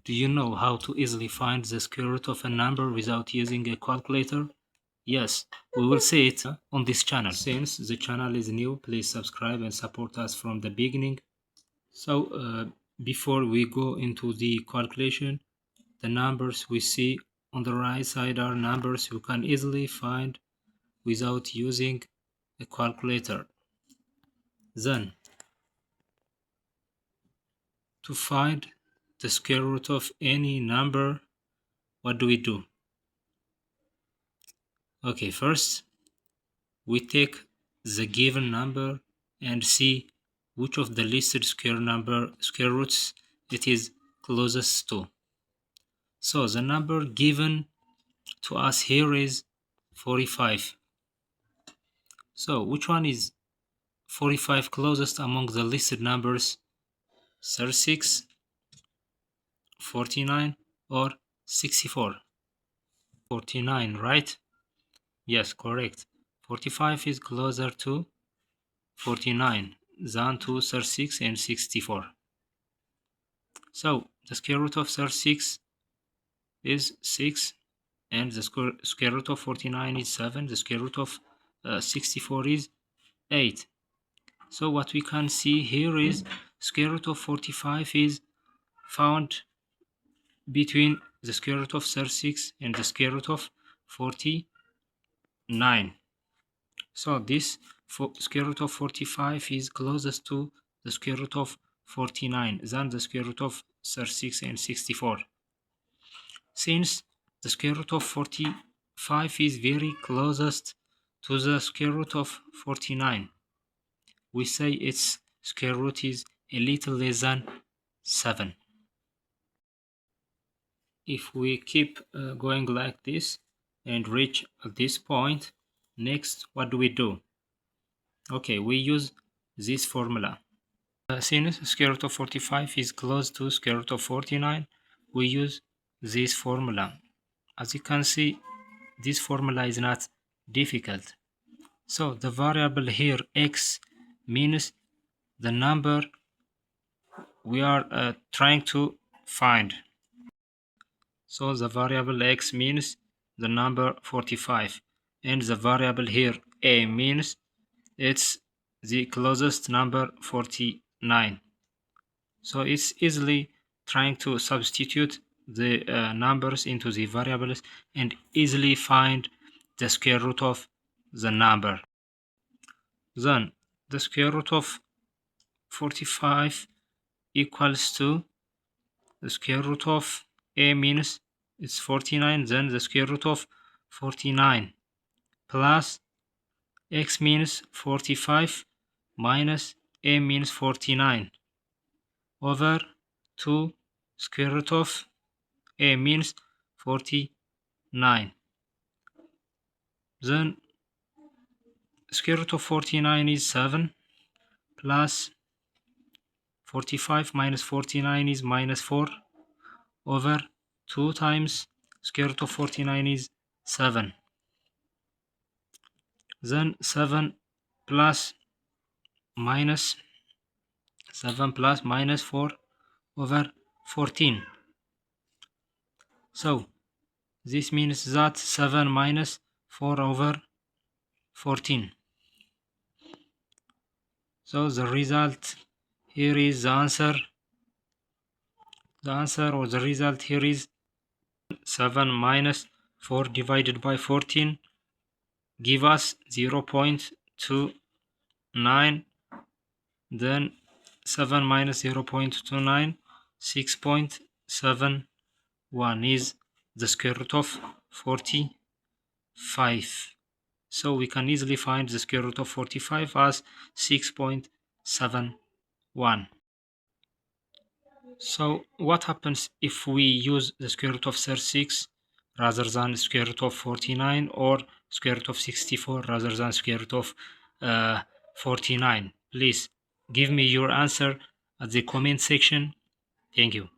Do you know how to easily find the square root of a number without using a calculator? Yes, we will see it on this channel. Since the channel is new, please subscribe and support us from the beginning. So, before we go into the calculation, the numbers we see on the right side are numbers you can easily find without using a calculator. Then, to find the square root of any number, what do we do? Okay, first we take the given number and see which of the listed square roots it is closest to. So the number given to us here is 45. So which one is 45 closest among the listed numbers? 36, 49 or 64? 49, right? Yes, correct. 45 is closer to 49 than to 36 and 64. So the square root of 36 is 6 and the square root of 49 is 7. The square root of 64 is 8. So what we can see here is square root of 45 is found between the square root of 36 and the square root of 49. So this square root of 45 is closest to the square root of 49 than the square root of 36 and 64. Since the square root of 45 is very closest to the square root of 49, we say its square root is a little less than 7. If we keep going like this and reach at this point, next what do? Okay, we use this formula. Since square root of 45 is close to square root of 49, we use this formula. As you can see, this formula is not difficult. So the variable here x means the number we are trying to find. So the variable x means the number 45, and the variable here a means it's the closest number 49. So it's easily trying to substitute the numbers into the variables and easily find the square root of the number. Then the square root of 45 equals to the square root of a means it's 49, then the square root of 49 plus x means 45 minus a means 49 over 2 square root of a means 49. Then square root of 49 is 7 plus 45 minus 49 is minus 4 over 2 times square root of 49 is 7. Then 7 plus minus 4 over 14. So this means that 7 minus 4 over 14. So the result here is the answer. The answer or the result here is 7 minus 4 divided by 14 give us 0.29. Then 7 minus 0.29, 6.71 is the square root of 45. So we can easily find the square root of 45 as 6.71. So what happens if we use the square root of 36 rather than square root of 49 or square root of 64 rather than square root of 49? Please give me your answer at the comment section. Thank you.